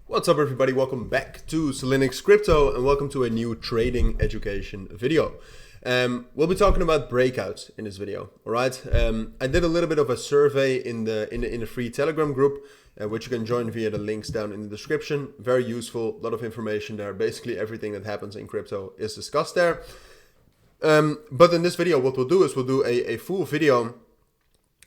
What's up everybody, welcome back to Cilinix Crypto and welcome to a new trading education video. We'll be talking about breakouts in this video, alright? I did a little bit of a survey in the free Telegram group, which you can join via the links down in the description. Very useful, a lot of information there. Basically everything that happens in crypto is discussed there. But in this video what we'll do is we'll do a full video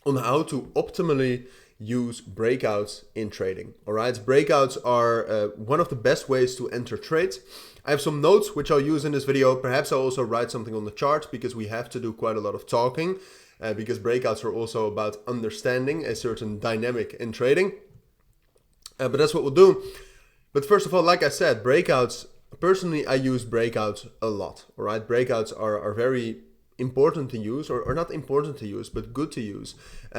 on how to optimally use breakouts in trading. All right, breakouts are one of the best ways to enter trades. I have some notes which I'll use in this video. Perhaps I'll also write something on the chart because we have to do quite a lot of talking because breakouts are also about understanding a certain dynamic in trading. But that's what we'll do. But first of all, like I said, breakouts, personally, I use breakouts a lot. All right, breakouts are very important to use, or not important to use, but good to use,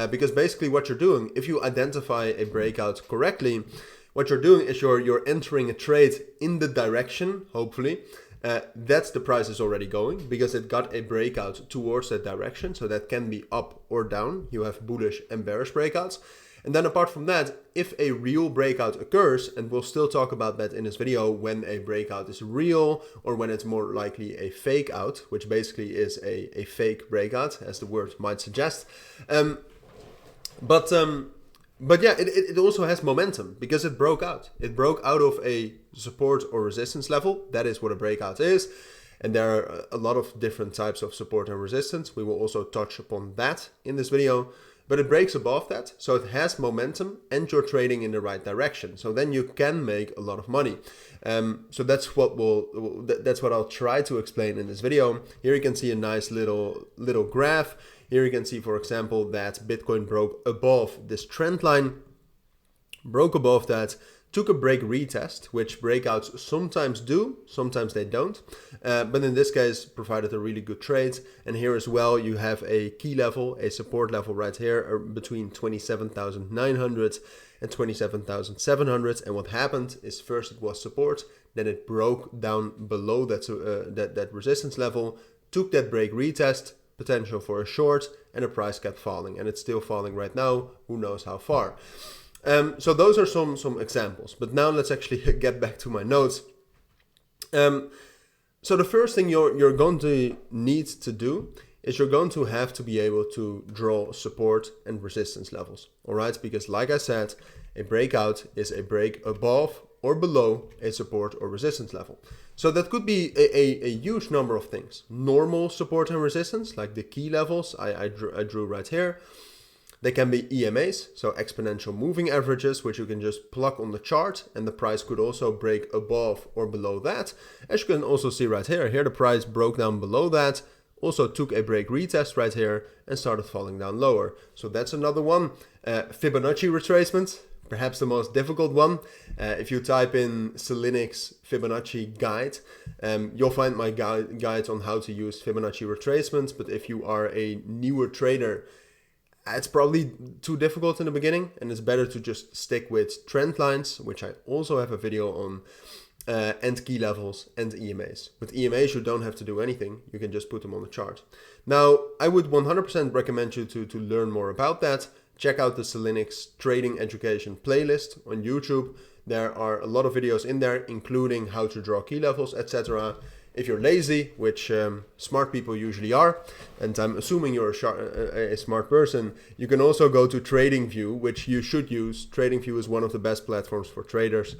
because basically what you're doing, if you identify a breakout correctly, what you're doing is you're entering a trade in the direction, hopefully, that the price is already going, because it got a breakout towards that direction. So that can be up or down. You have bullish and bearish breakouts. And then apart from that, if a real breakout occurs, and we'll still talk about that in this video, when a breakout is real or when it's more likely a fake out, which basically is a fake breakout, as the word might suggest. But yeah, it also has momentum because it broke out. It broke out of a support or resistance level. That is what a breakout is. And there are a lot of different types of support and resistance. We will also touch upon that in this video. But it breaks above that, so it has momentum and you're trading in the right direction. So then you can make a lot of money. So that's what I'll try to explain in this video. Here you can see a nice little graph. Here you can see, for example, that Bitcoin broke above this trend line, broke above that, took a break retest, which breakouts sometimes do, sometimes they don't. But in this case, provided a really good trade. And here as well, you have a key level, a support level right here between 27,900 and 27,700. And what happened is first it was support, then it broke down below that resistance level, took that break retest, potential for a short, and the price kept falling. And it's still falling right now, who knows how far. So those are some examples, but now let's actually get back to my notes. So the first thing you're going to need to do is you're going to have to be able to draw support and resistance levels. All right, because like I said, a breakout is a break above or below a support or resistance level. So that could be a huge number of things. Normal support and resistance, like the key levels I drew right here. They can be EMAs, so exponential moving averages, which you can just plug on the chart, and the price could also break above or below that. As you can also see right here, the price broke down below that, also took a break retest right here, and started falling down lower. So that's another one. Fibonacci retracement, perhaps the most difficult one. If you type in Cilinix Fibonacci guide, you'll find my guide on how to use Fibonacci retracements, but if you are a newer trader, it's probably too difficult in the beginning, and it's better to just stick with trend lines, which I also have a video on, and key levels and EMAs. With EMAs, you don't have to do anything. You can just put them on the chart. Now, I would 100% recommend you to learn more about that. Check out the Cilinix Trading Education playlist on YouTube. There are a lot of videos in there, including how to draw key levels, etc. If you're lazy, which smart people usually are, and I'm assuming you're a smart person, you can also go to TradingView, which you should use. TradingView is one of the best platforms for traders.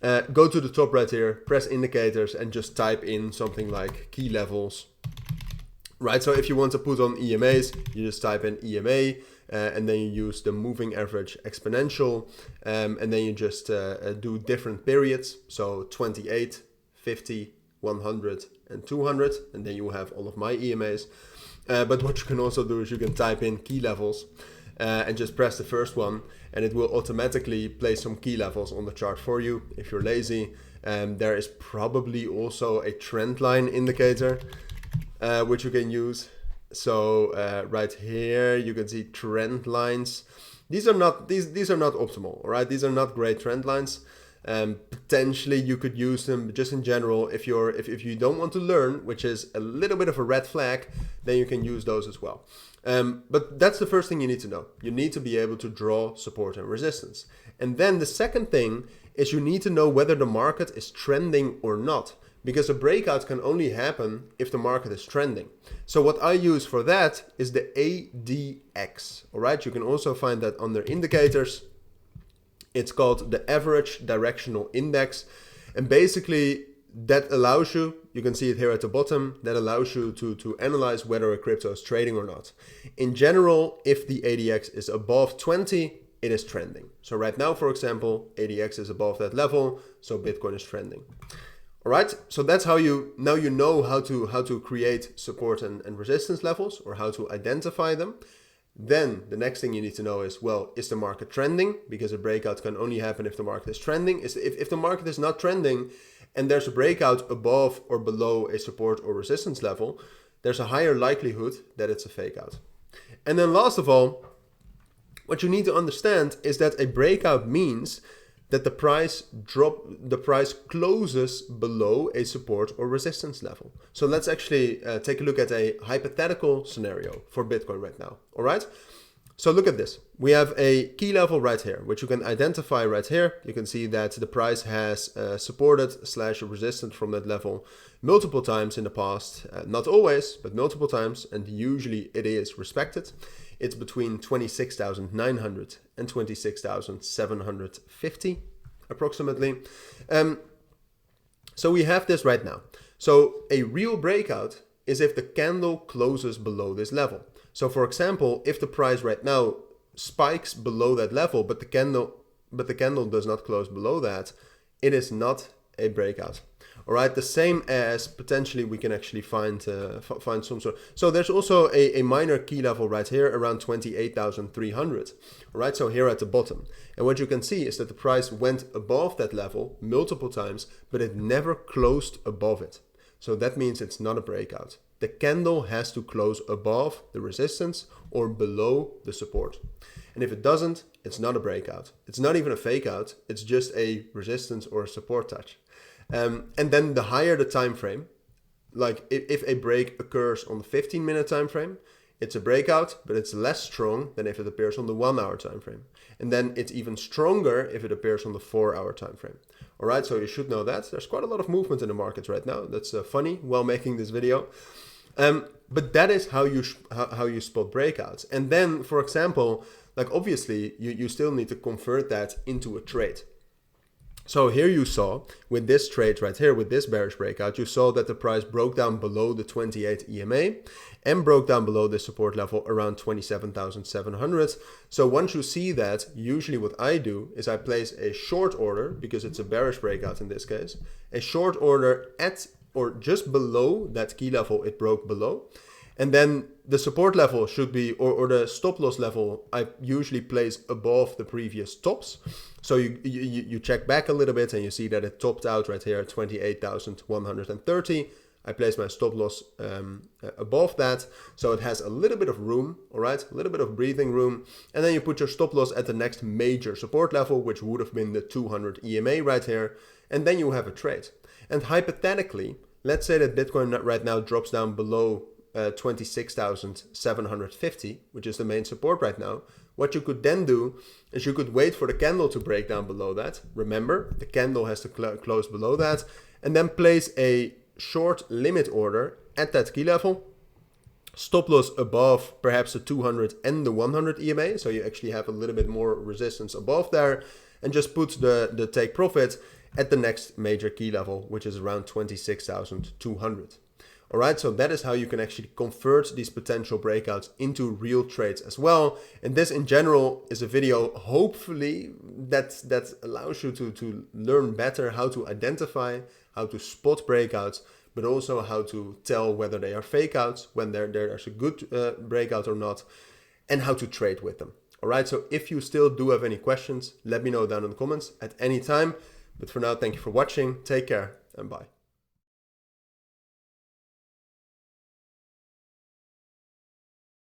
Go to the top right here, press indicators, and just type in something like key levels. Right, so if you want to put on EMAs, you just type in EMA, and then you use the moving average exponential, and then you just do different periods, so 28, 50, 100 and 200, and then you have all of my EMAs. But what you can also do is you can type in key levels and just press the first one, and it will automatically place some key levels on the chart for you if you're lazy. There is probably also a trend line indicator which you can use. So right here you can see trend lines. These are not optimal, all right? These are not great trend lines. Potentially you could use them just in general if you don't want to learn, which is a little bit of a red flag, then you can use those as well. But that's the first thing you need to know. You need to be able to draw support and resistance. And then the second thing is you need to know whether the market is trending or not, because a breakout can only happen if the market is trending. So what I use for that is the ADX. All right, you can also find that under indicators. It's called the average directional index. And basically that allows you can see it here at the bottom, that allows you to analyze whether a crypto is trading or not. In general, if the ADX is above 20, it is trending. So right now, for example, ADX is above that level, so Bitcoin is trending. All right, so that's how you know how to create support and resistance levels, or how to identify them. Then the next thing you need to know is, well, is the market trending? Because a breakout can only happen if the market is trending. If the market is not trending and there's a breakout above or below a support or resistance level, there's a higher likelihood that it's a fake out. And then last of all, what you need to understand is that a breakout means that the price closes below a support or resistance level. So let's actually take a look at a hypothetical scenario for Bitcoin right now. All right. So look at this. We have a key level right here, which you can identify right here. You can see that the price has supported/resisted from that level multiple times in the past. Not always, but multiple times. And usually it is respected. It's between 26,900 and 26,750 approximately. So we have this right now. So a real breakout is if the candle closes below this level. So for example, if the price right now spikes below that level, but the candle does not close below that, it is not a breakout. All right, the same as potentially we can actually find some sort. So there's also a minor key level right here around 28,300. All right, so here at the bottom. And what you can see is that the price went above that level multiple times, but it never closed above it. So that means it's not a breakout. The candle has to close above the resistance or below the support. And if it doesn't, it's not a breakout. It's not even a fake out. It's just a resistance or a support touch. And then the higher the time frame, like if a break occurs on the 15-minute time frame, it's a breakout, but it's less strong than if it appears on the 1-hour time frame. And then it's even stronger if it appears on the 4-hour time frame. All right, so you should know that. There's quite a lot of movement in the markets right now. That's funny while making this video. But that is how you spot breakouts. And then, for example, like obviously you still need to convert that into a trade. So here you saw with this trade right here, with this bearish breakout, you saw that the price broke down below the 28 EMA and broke down below the support level around 27,700. So once you see that, usually what I do is I place a short order, because it's a bearish breakout in this case, a short order at or just below that key level it broke below. And then the support level should be, or the stop loss level, I usually place above the previous tops. So you check back a little bit and you see that it topped out right here at 28,130. I place my stop loss above that. So it has a little bit of room, all right, a little bit of breathing room. And then you put your stop loss at the next major support level, which would have been the 200 EMA right here. And then you have a trade. And hypothetically, let's say that Bitcoin right now drops down below 26,750, which is the main support right now. What you could then do is you could wait for the candle to break down below that. Remember, the candle has to close below that, and then place a short limit order at that key level. Stop loss above perhaps the 200 and the 100 EMA, so you actually have a little bit more resistance above there, and just put the take profit at the next major key level, which is around 26,200. All right, so that is how you can actually convert these potential breakouts into real trades as well. And this in general is a video, hopefully, that allows you to learn better how to identify, how to spot breakouts, but also how to tell whether they are fake outs, when there's a good breakout or not, and how to trade with them. All right, so if you still do have any questions, let me know down in the comments at any time. But for now, thank you for watching. Take care and bye.